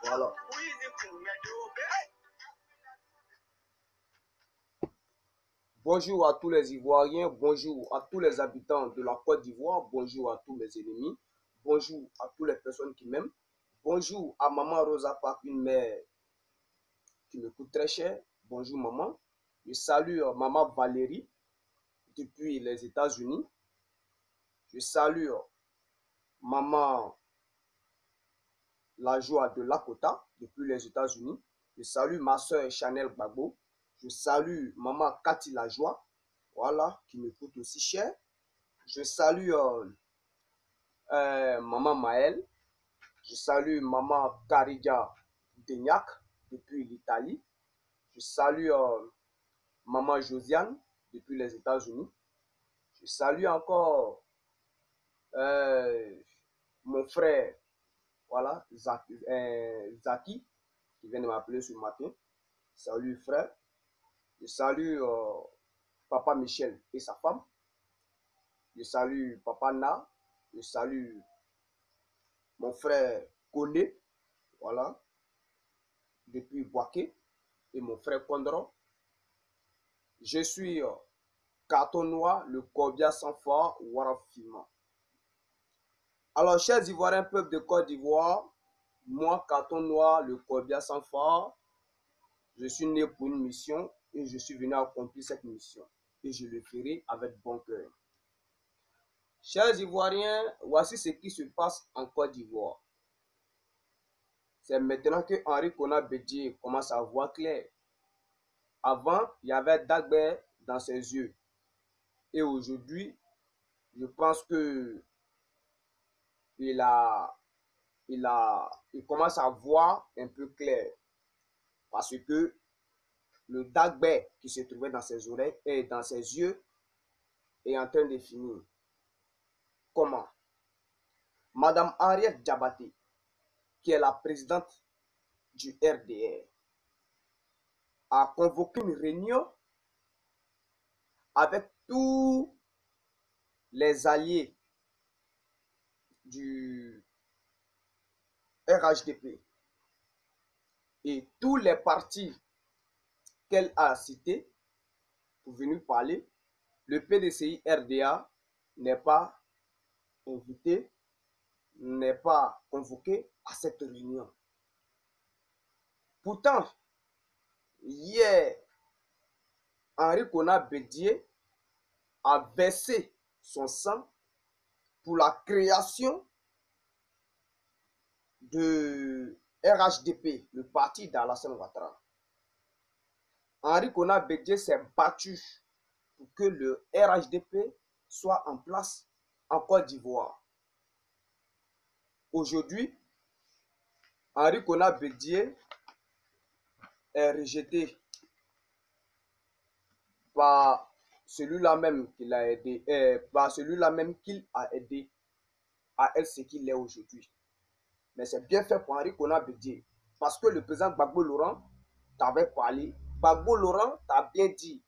Voilà. Bonjour à tous les Ivoiriens, bonjour à tous les habitants de la Côte d'Ivoire, bonjour à tous mes ennemis, bonjour à toutes les personnes qui m'aiment, bonjour à Maman Rosa Park, une mère qui me coûte très cher. Bonjour maman. Je salue Maman Valérie depuis les États-Unis. Je salue Maman La Joie de Lakota depuis les États-Unis. Je salue ma soeur Chanel Gbagbo. Je salue Maman Cathy La Joie, voilà, qui me coûte aussi cher. Je salue Maman Maëlle. Je salue Maman Karidja Deignac depuis l'Italie. Je salue Maman Josiane depuis les États-Unis. Je salue encore mon frère, voilà, Zaki, qui vient de m'appeler ce matin. Salut frère. Je salue Papa Michel et sa femme. Je salue Papa Na. Je salue mon frère Kone, voilà, depuis Boaké, et mon frère Kondro. Je suis Carton Noir, le Corbia sans phare, Warafima. Alors, chers Ivoiriens, peuple de Côte d'Ivoire, moi, Carton Noir, le Corbia sans phare, je suis né pour une mission et je suis venu accomplir cette mission. Et je le ferai avec bon cœur. Chers Ivoiriens, voici ce qui se passe en Côte d'Ivoire. C'est maintenant que Henri Konan Bédié commence à voir clair. Avant, il y avait Dagbe dans ses yeux. Et aujourd'hui, je pense que il commence à voir un peu clair. Parce que le Dagbe qui se trouvait dans ses oreilles et dans ses yeux est en train de finir. Comment? Madame Henriette Diabaté, qui est la présidente du RDR, a convoqué une réunion avec tous les alliés du RHDP et tous les partis qu'elle a cités pour venir parler. Le PDCI RDA n'est pas invité, n'est pas convoqué à cette réunion. Pourtant, hier, Henri Konan Bédié a versé son sang pour la création de RHDP, le parti d'Alassane Ouattara. Henri Konan Bédié s'est battu pour que le RHDP soit en place en Côte d'Ivoire. Aujourd'hui, Henri Konan Bédié est rejeté par celui-là même qu'il a aidé, par celui-là même qu'il a aidé à être ce qu'il est aujourd'hui. Mais c'est bien fait pour Henri Konan Bédié, parce que le président Gbagbo Laurent t'avait parlé. Gbagbo Laurent t'a bien dit,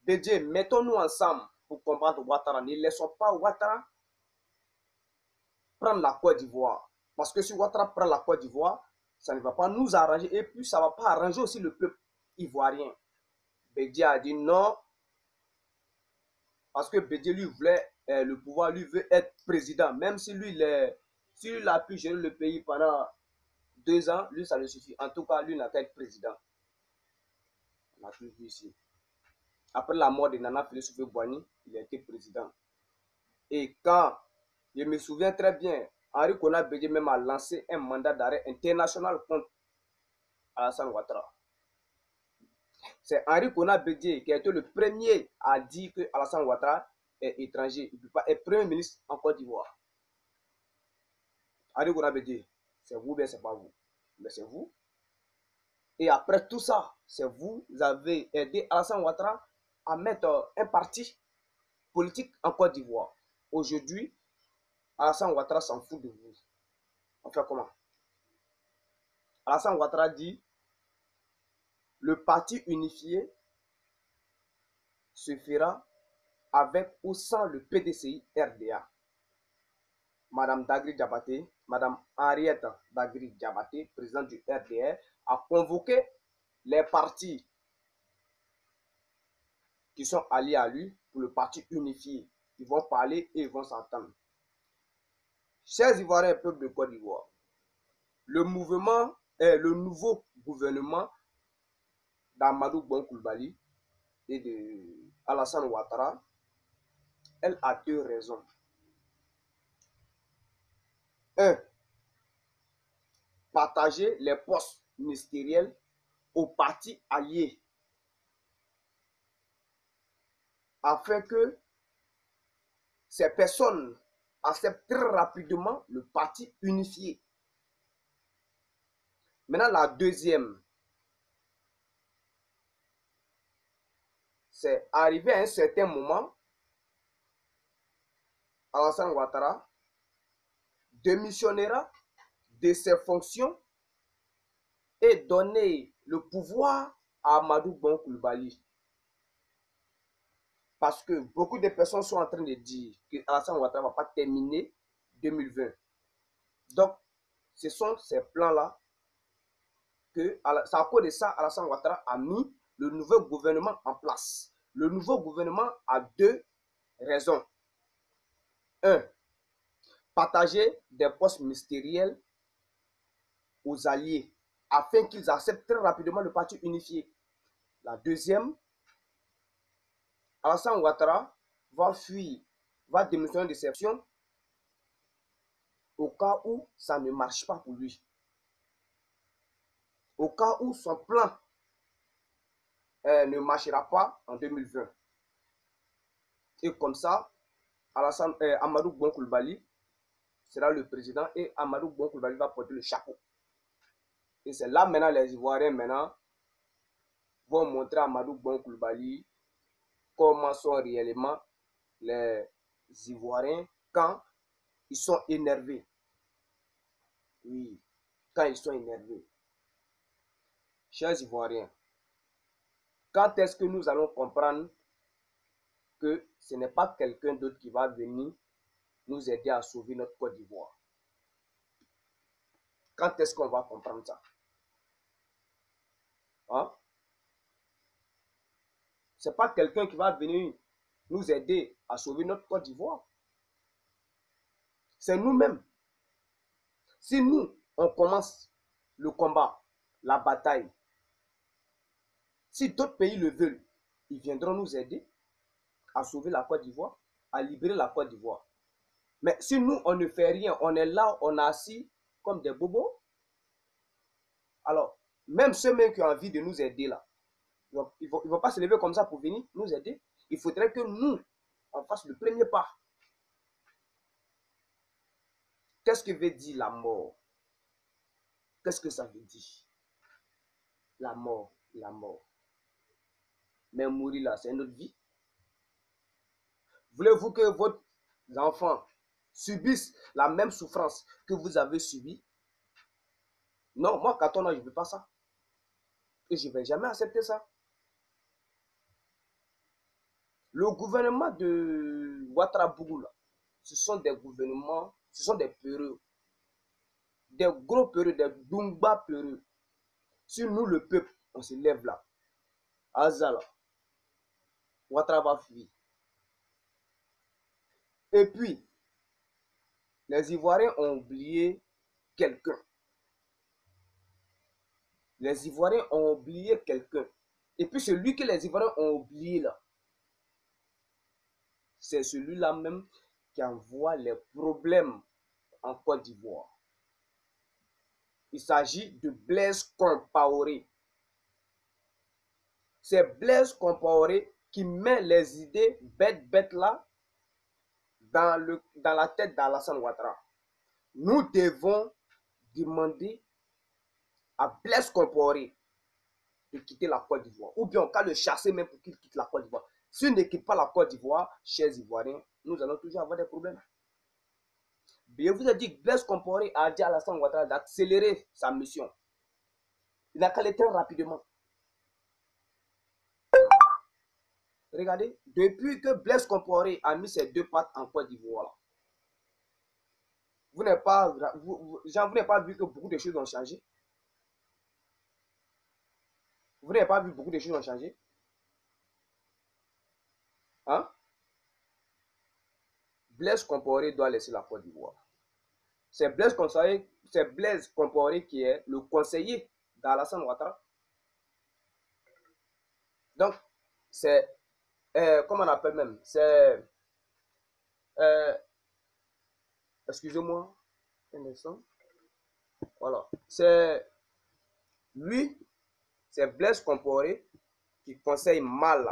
Bédié, mettons-nous ensemble pour combattre Ouattara. Ne laissons pas Ouattara prendre la Côte d'Ivoire. Parce que si Ouattara prend la Côte d'Ivoire, ça ne va pas nous arranger. Et puis, ça ne va pas arranger aussi le peuple ivoirien. Bédié a dit non. Parce que Bédié, lui, voulait le pouvoir, lui veut être président. Même si lui, il a pu gérer le pays pendant 2 ans, lui, ça le suffit. En tout cas, lui n'a qu'à être président. On a tout vu ici. Après la mort de Nana Félix Houphouët-Boigny, il a été président. Et quand, je me souviens très bien, Henri Konan Bédié même a lancé un mandat d'arrêt international contre Alassane Ouattara. C'est Henri Konan Bédié qui a été le premier à dire que Alassane Ouattara est étranger. Il ne peut pas être premier ministre en Côte d'Ivoire. Henri Konan Bédié, c'est vous, bien c'est pas vous. Mais c'est vous. Et après tout ça, c'est vous avez aidé Alassane Ouattara à mettre un parti politique en Côte d'Ivoire. Aujourd'hui, Alassane Ouattara s'en fout de vous. On fait comment? Alassane Ouattara dit le parti unifié se fera avec ou sans le PDCI RDA. Madame Dagri Diabaté, Madame Henriette Dagri Diabaté, présidente du RDR, a convoqué les partis qui sont alliés à lui pour le parti unifié. Ils vont parler et ils vont s'entendre. Chers Ivoiriens et peuple de Côte d'Ivoire, le nouveau gouvernement d'Amadou Bon Coulibaly et de Alassane Ouattara, elle a deux raisons. Un, partager les postes ministériels aux partis alliés afin que ces personnes acceptent très rapidement le parti unifié. Maintenant, la deuxième, c'est arrivé à un certain moment, Alassane Ouattara démissionnera de ses fonctions et donner le pouvoir à Amadou Bon Coulibaly. Parce que beaucoup de personnes sont en train de dire que Alassane Ouattara ne va pas terminer 2020. Donc, ce sont ces plans-là que, c'est à cause de ça, Alassane Ouattara a mis le nouveau gouvernement en place. Le nouveau gouvernement a deux raisons. Un, partager des postes ministériels aux alliés afin qu'ils acceptent très rapidement le parti unifié. La deuxième, Alassane Ouattara va fuir, va démissionner de ses fonctions au cas où ça ne marche pas pour lui. Au cas où son plan ne marchera pas en 2020. Et comme ça, Amadou Bon Coulibaly sera le président et Amadou Bon Coulibaly va porter le chapeau. Et c'est là maintenant les Ivoiriens vont montrer à Amadou Bon Coulibaly comment sont réellement les Ivoiriens quand ils sont énervés. Oui, quand ils sont énervés. Chers Ivoiriens, quand est-ce que nous allons comprendre que ce n'est pas quelqu'un d'autre qui va venir nous aider à sauver notre Côte d'Ivoire? Quand est-ce qu'on va comprendre ça? Hein? Ce n'est pas quelqu'un qui va venir nous aider à sauver notre Côte d'Ivoire. C'est nous-mêmes. Si nous, on commence le combat, la bataille, si d'autres pays le veulent, ils viendront nous aider à sauver la Côte d'Ivoire, à libérer la Côte d'Ivoire. Mais si nous, on ne fait rien, on est là, on est assis comme des bobos, alors, même ceux-mêmes qui ont envie de nous aider là, ils ne vont pas se lever comme ça pour venir nous aider. Il faudrait que nous, on fasse le premier pas. Qu'est-ce que veut dire la mort? Qu'est-ce que ça veut dire? La mort, la mort. Mais mourir là, c'est notre vie. Voulez-vous que votre enfant subisse la même souffrance que vous avez subie? Non, moi, qu'à ton âge, je ne veux pas ça. Et je ne vais jamais accepter ça. Le gouvernement de Ouattara-Bougou, ce sont des gouvernements, ce sont des peureux. Des gros peureux, des Dumba peureux. Si nous, le peuple, on se lève là, Azala, Ouattara va fuir. Et puis, les Ivoiriens ont oublié quelqu'un. Les Ivoiriens ont oublié quelqu'un. Et puis celui que les Ivoiriens ont oublié là, c'est celui-là même qui envoie les problèmes en Côte d'Ivoire. Il s'agit de Blaise Compaoré. C'est Blaise Compaoré qui met les idées bêtes là dans la tête d'Alassane Ouattara. Nous devons demander à Blaise Compaoré de quitter la Côte d'Ivoire. Ou bien on peut le chasser même pour qu'il quitte la Côte d'Ivoire. S'il ne quitte pas la Côte d'Ivoire, chers Ivoiriens, nous allons toujours avoir des problèmes. Je vous ai dit que Blaise Compaoré a dit à Alassane Ouattara d'accélérer sa mission. Il n'a qu'à le faire rapidement. Regardez, depuis que Blaise Compaoré a mis ses deux pattes en Côte d'Ivoire, vous n'avez pas vu que beaucoup de choses ont changé. Vous n'avez pas vu beaucoup de choses ont changé. Hein? Blaise Compaoré doit laisser la Côte d'Ivoire. C'est Blaise Compaoré qui est le conseiller d'Alassane Ouattara. Donc, c'est, comment on appelle même, c'est, excusez-moi, un instant. Voilà, c'est lui, c'est Blaise Compaoré qui conseille mal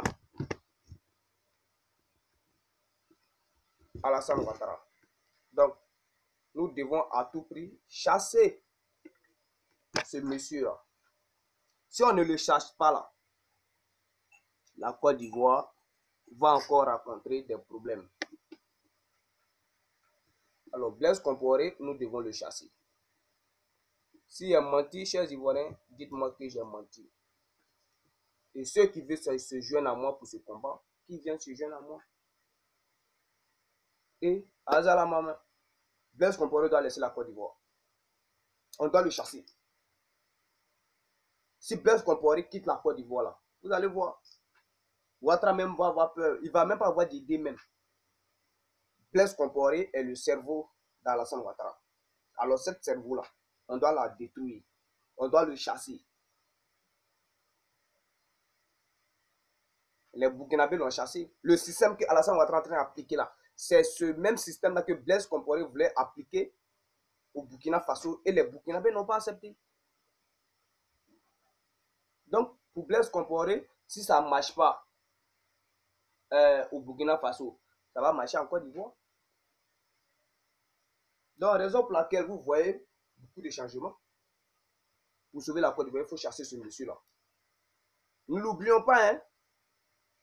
Alassane Ouattara. Donc, nous devons à tout prix chasser ce monsieur-là. Si on ne le chasse pas là, la Côte d'Ivoire va encore rencontrer des problèmes. Alors, Blaise Compaoré, nous devons le chasser. S'il a menti, chers Ivoiriens, dites-moi que j'ai menti. Et ceux qui veulent se joindre à moi pour ce combat, qui viennent se joindre à moi. Et, Azala Maman, Blaise Compaoré doit laisser la Côte d'Ivoire. On doit le chasser. Si Blaise Compaoré quitte la Côte d'Ivoire là, vous allez voir. Ouattara même va avoir peur. Il ne va même pas avoir d'idée même. Blaise Compaoré est le cerveau d'Alassane Ouattara. Alors, ce cerveau-là, on doit la détruire. On doit le chasser. Les Burkinabés l'ont chassé. Le système que Alassane Ouattara est en train d'appliquer là, c'est ce même système-là que Blaise Compaoré voulait appliquer au Burkina Faso et les Burkinabés n'ont pas accepté. Donc, pour Blaise Compaoré, si ça ne marche pas au Burkina Faso, ça va marcher en Côte d'Ivoire. Donc, raison pour laquelle vous voyez beaucoup de changements. Pour sauver la Côte d'Ivoire, il faut chasser ce monsieur-là. Ne l'oublions pas, hein,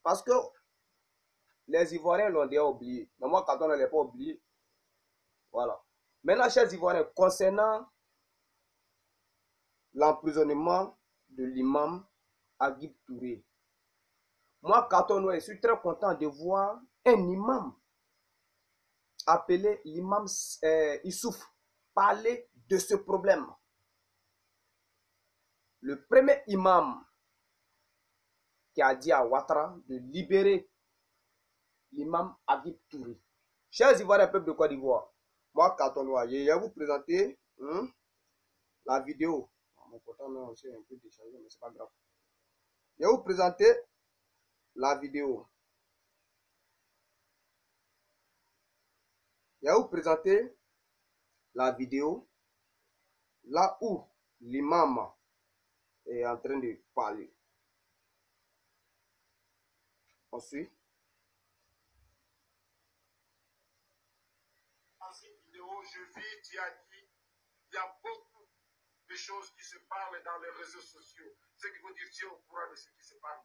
parce que les Ivoiriens l'ont déjà oublié. Mais moi, quand on ne l'a pas oublié, voilà. Maintenant, chers Ivoiriens, concernant l'emprisonnement de l'imam Agib Touré, moi, Katon, je suis très content de voir un imam appelé l'imam Issouf parler de ce problème. Le premier imam qui a dit à Ouattara de libérer l'imam Agib Touré. Chers Ivoiriens, peuple de Côte d'Ivoire, moi, Katonois, je vais vous présenter la vidéo. Mon portable est un peu déchargé, mais c'est pas grave. Je vais vous présenter la vidéo. Je vais vous présenter la vidéo là où l'imam est en train de parler. Ensuite, dans cette vidéo, je vis, tu as dit, il y a beaucoup de choses qui se parlent dans les réseaux sociaux. Ce qui veut dire que tu es au courant de ce qui se parle.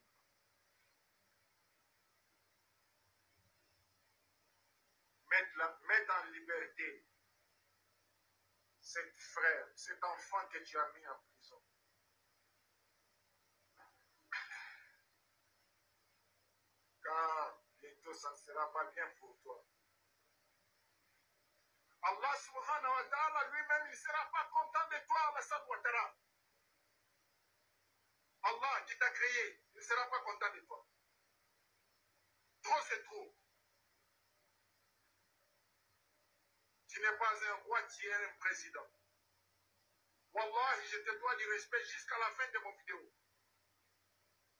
Mettre en liberté cet frère, cet enfant que tu as mis en prison. Car bientôt, ça ne sera pas bien pour toi. Allah subhanahu wa ta'ala lui-même, il ne sera pas content de toi, Alassane Ouattara. Allah qui t'a créé, il ne sera pas content de toi. Trop, c'est trop. Tu n'es pas un roi, tu es un président. Wallahi, je te dois du respect jusqu'à la fin de mon vidéo.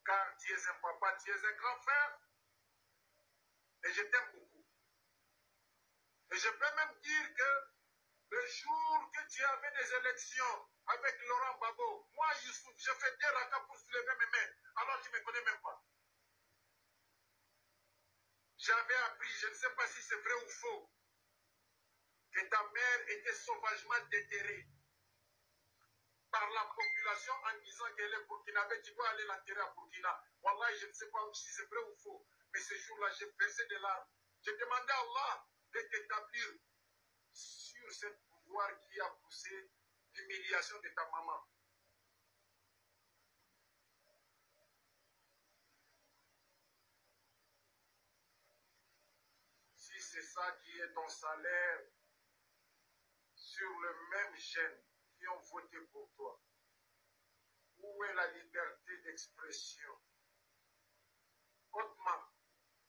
Car tu es un papa, tu es un grand frère. Et je t'aime beaucoup. Et je peux même dire que le jour que tu avais des élections avec Laurent Gbagbo, moi, Youssouf, je fais des rakas pour soulever mes mains alors tu ne me connais même pas. J'avais appris, je ne sais pas si c'est vrai ou faux, que ta mère était sauvagement déterrée par la population en disant qu'elle est burkinabé, tu dois aller l'enterrer à Burkina. Wallah, je ne sais pas si c'est vrai ou faux, mais ce jour-là, j'ai versé des larmes. J'ai demandé à Allah de t'établir sur ce pouvoir qui a poussé l'humiliation de ta maman. Si c'est ça qui est ton salaire sur le même gène qui ont voté pour toi, où est la liberté d'expression? Autrement,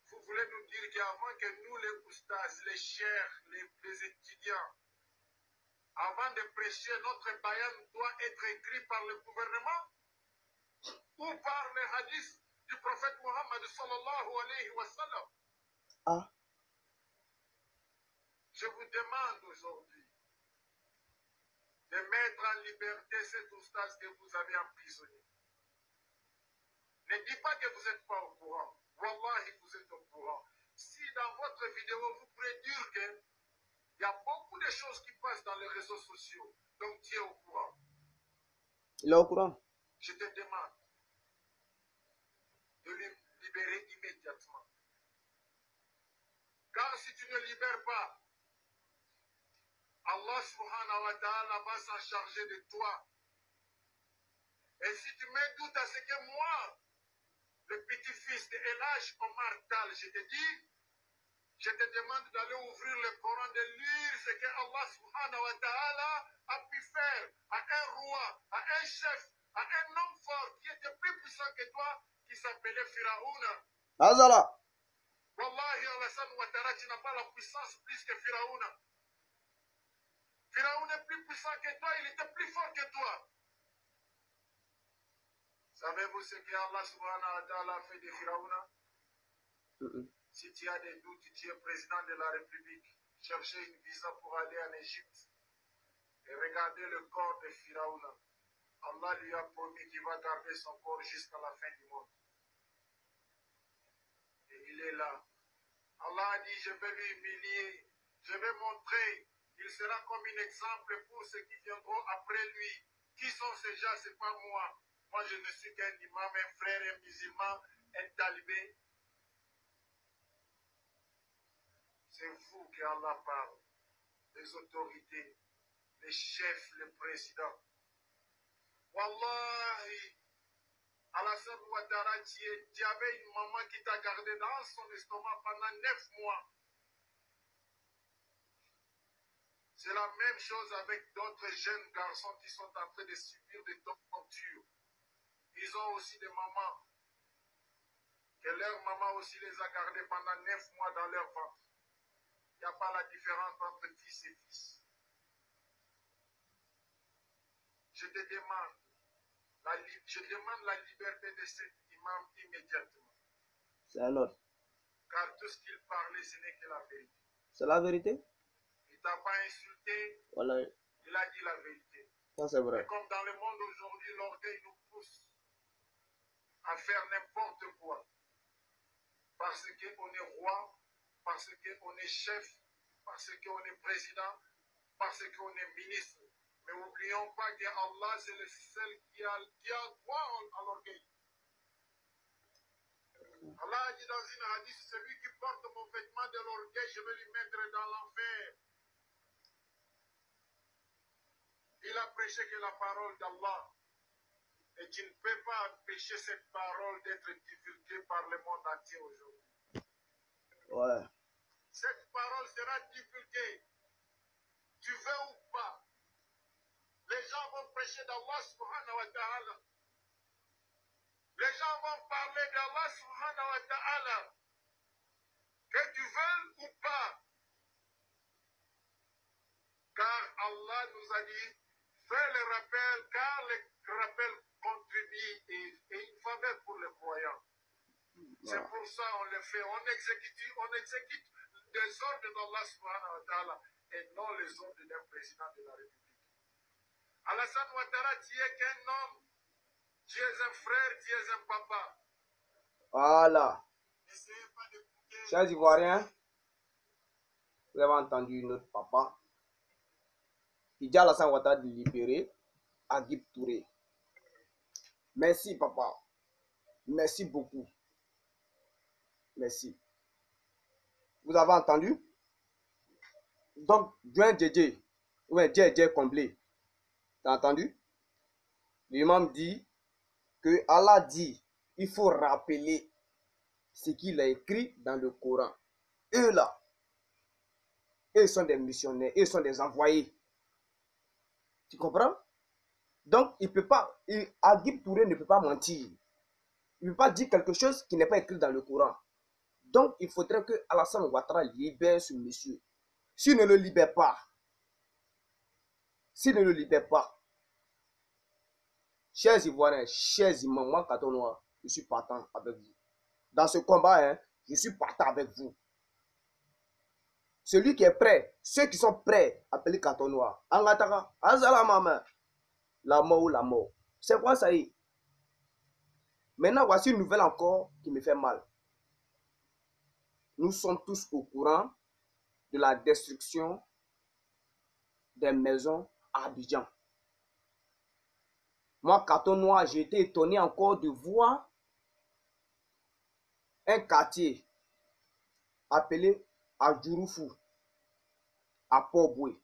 vous voulez nous dire qu'avant que nous, les oustas, les chers, les étudiants, avant de prêcher, notre bayan doit être écrit par le gouvernement ou par les hadiths du prophète Mohammed sallallahu alayhi wa sallam? Ah. Je vous demande aujourd'hui de mettre en liberté cet oustas que vous avez emprisonné. Ne dites pas que vous n'êtes pas au courant. Wallahi, vous êtes au courant. Si dans votre vidéo, vous pouvez dire qu'il y a beaucoup de choses qui passent dans les réseaux sociaux, donc tu es au courant. Il est au courant. Je te demande de le libérer immédiatement. Car si tu ne libères pas, Allah subhanahu wa ta'ala va s'en charger de toi. Et si tu mets doute à ce que moi, le petit-fils de Elhaj Omar Tal, je te dis, je te demande d'aller ouvrir le Coran, de lire ce que Allah subhanahu wa ta'ala a pu faire à un roi, à un chef, à un homme fort qui était plus puissant que toi, qui s'appelait Firaouna. Azala. Wallahi, Alassane Ouattara, tu n'as pas la puissance plus que Firaouna. Firaouna est plus puissant que toi, il était plus fort que toi. Savez-vous ce que Allah subhanahu wa ta'ala a fait de Firaouna? Si tu as des doutes, tu es président de la République, cherchez une visa pour aller en Égypte et regardez le corps de Firaouna. Allah lui a promis qu'il va garder son corps jusqu'à la fin du monde. Et il est là. Allah a dit, je vais lui humilier, je vais montrer, il sera comme un exemple pour ceux qui viendront après lui. Qui sont ces gens? Ce n'est pas moi. Moi, je ne suis qu'un imam, un frère, un musulman, un talibé. C'est vous que Allah parle, les autorités, les chefs, les présidents. Wallahi, Alassane Ouattara, tu avais une maman qui t'a gardé dans son estomac pendant 9 mois. C'est la même chose avec d'autres jeunes garçons qui sont en train de subir des tortures. Ils ont aussi des mamans, que leur maman aussi les a gardés pendant 9 mois dans leur ventre. Il n'y a pas la différence entre fils et fils. Je te demande, je demande la liberté de cet imam immédiatement. C'est un autre. Car tout ce qu'il parlait, ce n'est que la vérité. C'est la vérité? Il ne t'a pas insulté, Voilà. il a dit la vérité. Ça, c'est vrai. Et comme dans le monde aujourd'hui, l'orgueil nous pousse à faire n'importe quoi. Parce qu'on est roi, parce qu'on est chef, parce qu'on est président, parce qu'on est ministre. Mais n'oublions pas que Allah, c'est le seul qui a droit à l'orgueil. Allah a dit dans une hadith, celui qui porte mon vêtement de l'orgueil, je vais lui mettre dans l'enfer. Il a prêché que la parole d'Allah. Et tu ne peux pas empêcher cette parole d'être divulguée par le monde entier aujourd'hui. Ouais. Cette parole sera divulguée. Tu veux ou pas. Les gens vont prêcher d'Allah subhanahu wa ta'ala. Les gens vont parler d'Allah subhanahu wa ta'ala. Que tu veuilles ou pas. Car Allah nous a dit, fais le rappel, car le rappel contribue et une faveur pour les croyants. C'est pour ça qu'on le fait. On exécute les ordres d'Allah subhanahu wa ta'ala et non les ordres d'un président de la République. Alassane Ouattara, tu es qu'un homme Tu es un frère, tu es un papa. Voilà. N'essayez pas d'écouter. Chers Ivoiriens, vous avez entendu notre papa. Idi Alassane Ouattara de libérer Agib Touré. Merci, papa. Merci beaucoup. Merci. Vous avez entendu? Donc, Joint Djedje, ouais, Djedje comblé. T'as entendu? L'imam dit que Allah dit, il faut rappeler ce qu'il a écrit dans le Coran. Eux là, eux sont des missionnaires, eux sont des envoyés. Tu comprends? Donc, il peut pas, Agib Touré ne peut pas mentir. Il ne peut pas dire quelque chose qui n'est pas écrit dans le Coran. Donc, il faudrait que Alassane Ouattara libère ce monsieur. S'il ne le libère pas, chers Ivoiriens, chers imams, moi, Katonoa, je suis partant avec vous. Dans ce combat, hein, je suis partant avec vous. Celui qui est prêt, ceux qui sont prêts, appelez Katonoa. Angataka, Azala Mama, la mort ou la mort. C'est quoi ça y est? Maintenant, voici une nouvelle encore qui me fait mal. Nous sommes tous au courant de la destruction des maisons à Abidjan. Moi, Carton Noir, j'ai été étonné encore de voir un quartier appelé Adjouroufou, à Port-Boué.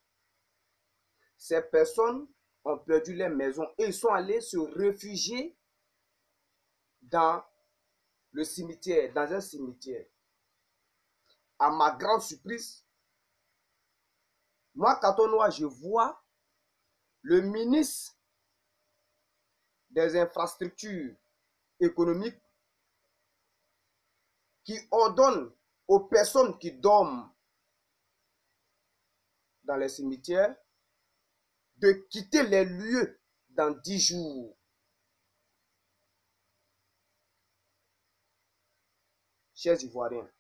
Ces personnes ont perdu leurs maisons et ils sont allés se réfugier dans le cimetière, dans un cimetière. À ma grande surprise, moi, Carton Noir, je vois le ministre des infrastructures économiques qui ordonne aux personnes qui dorment dans les cimetières de quitter les lieux dans 10 jours. Chers Ivoiriens,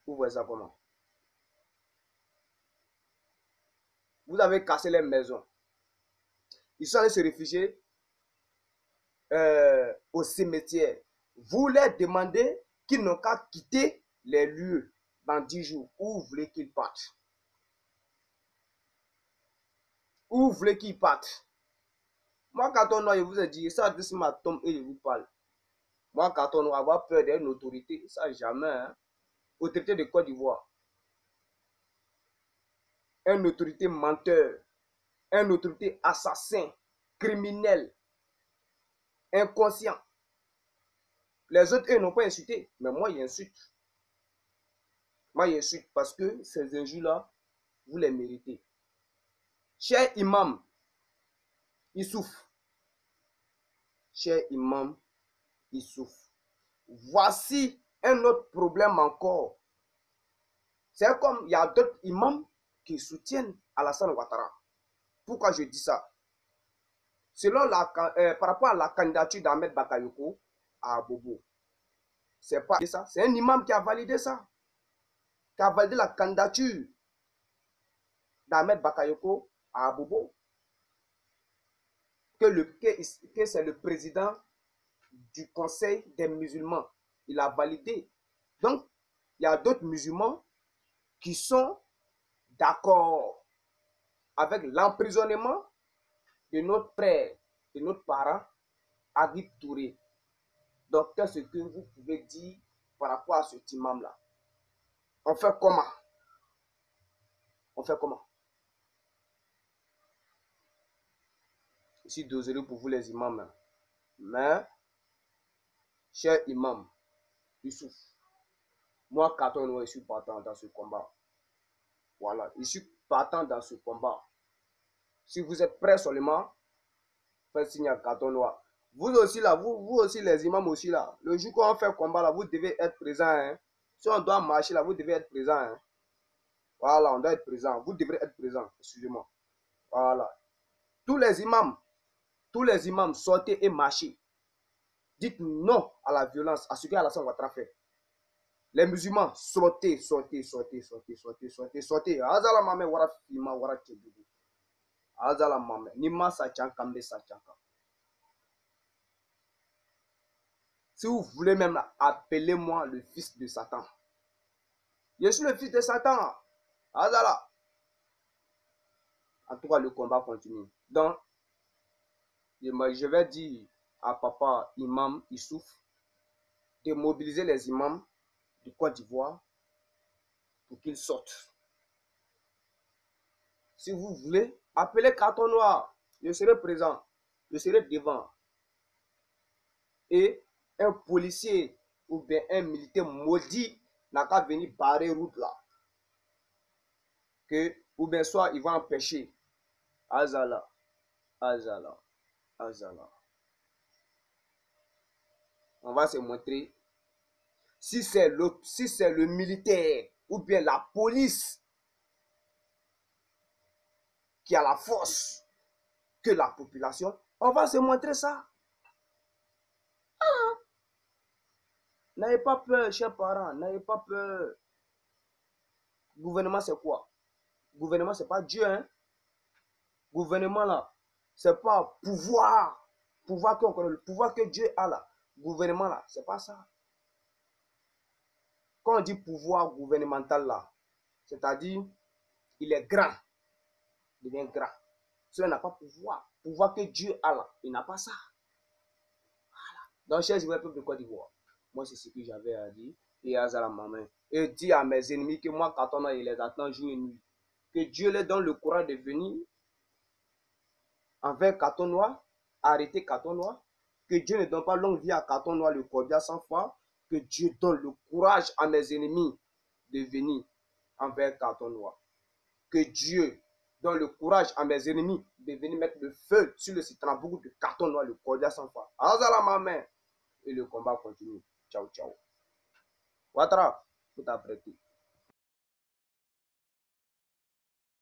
vous voyez ça comment? Vous avez cassé les maisons. Ils sont allés se réfugier au cimetière. Vous leur demandez qu'ils n'ont qu'à quitter les lieux dans 10 jours. Où vous voulez qu'ils partent? Où vous voulez qu'ils partent? Moi, quand on a, je vous ai dit, ça adresse ma tombe et je vous parle. Moi, quand on va avoir peur d'une autorité, ça jamais. Hein? Autorité de Côte d'Ivoire. Une autorité menteur. Une autorité assassin, criminel, inconscient. Les autres, eux, n'ont pas insulté. Mais moi, j'insulte. Moi, j'insulte parce que ces injures-là, vous les méritez. Cher imam, Issouf. Cher imam, Issouf. Voici un autre problème encore. C'est comme il y a d'autres imams qui soutiennent Alassane Ouattara. Pourquoi je dis ça? Selon par rapport à la candidature d'Ahmed Bakayoko à Bobo, c'est pas ça. C'est un imam qui a validé ça. Qui a validé la candidature d'Ahmed Bakayoko à Bobo. Que c'est le président du Conseil des musulmans. Il a validé. Donc, il y a d'autres musulmans qui sont d'accord avec l'emprisonnement de notre frère, de notre parent, Agib Touré. Donc, qu'est-ce que vous pouvez dire par rapport à cet imam-là? On fait comment? On fait comment? Je suis désolé pour vous les imams. Mais, cher imam, Youssouf, moi, Carton Noir, je suis partant dans ce combat. Voilà, je suis partant dans ce combat. Si vous êtes prêts seulement, faites signe à Carton Noir. Vous aussi là, vous aussi les imams aussi là. Le jour qu'on fait combat là, vous devez être présent. Hein. Si on doit marcher là, vous devez être présent. Hein. Voilà, on doit être présent. Vous devrez être présent. Excusez-moi. Voilà. Tous les imams, sortez et marchez. Dites non à la violence, à ce qu'Alassane Ouattara fait. Les musulmans, sortez, sortez, sortez, sortez, sortez, sortez, sortez. Azala mame wara fima wara kebugu. Azala mame. Nima Sachanka mbe Sachanka. Si vous voulez même appeler moi le fils de Satan. Je suis le fils de Satan. Azala. En tout cas, le combat continue. Donc, je vais dire à papa imam Issouf de mobiliser les imams du Côte d'Ivoire pour qu'ils sortent. Si vous voulez, appelez Carton Noir. Je serai présent. Je serai devant. Et un policier ou bien un militaire maudit n'a qu'à venir barrer route là. Ou bien soit il va empêcher. Azala. Azala. Azala. On va se montrer. Si c'est le militaire ou bien la police qui a la force que la population, on va se montrer ça. Ah. N'ayez pas peur, chers parents, n'ayez pas peur. Gouvernement, c'est quoi? Gouvernement, c'est pas Dieu, hein? Gouvernement, là, c'est pas pouvoir. Le pouvoir que Dieu a là. Gouvernement, là, c'est pas ça. Quand on dit pouvoir gouvernemental, là, c'est-à-dire, il est grand. Il devient grand. Cela n'a pas pouvoir. Pouvoir que Dieu a là, il n'a pas ça. Voilà. Donc, chers peuple de Côte d'Ivoire, moi, c'est ce que j'avais à dire. Et Azala ma main. Et dis à mes ennemis que moi, quand on a, il les attend jour et nuit. Que Dieu leur donne le courage de venir envers Carton Noir, arrêter Carton Noir. Que Dieu ne donne pas longue vie à Carton Noir, le cordial sans foi. Que Dieu donne le courage à mes ennemis de venir envers Carton Noir. Que Dieu donne le courage à mes ennemis de venir mettre le feu sur le Citrambourg de Carton Noir, le cordial sans foi. Azala ma main. Et le combat continue. Ciao, ciao. Ouattara, tout à prêté.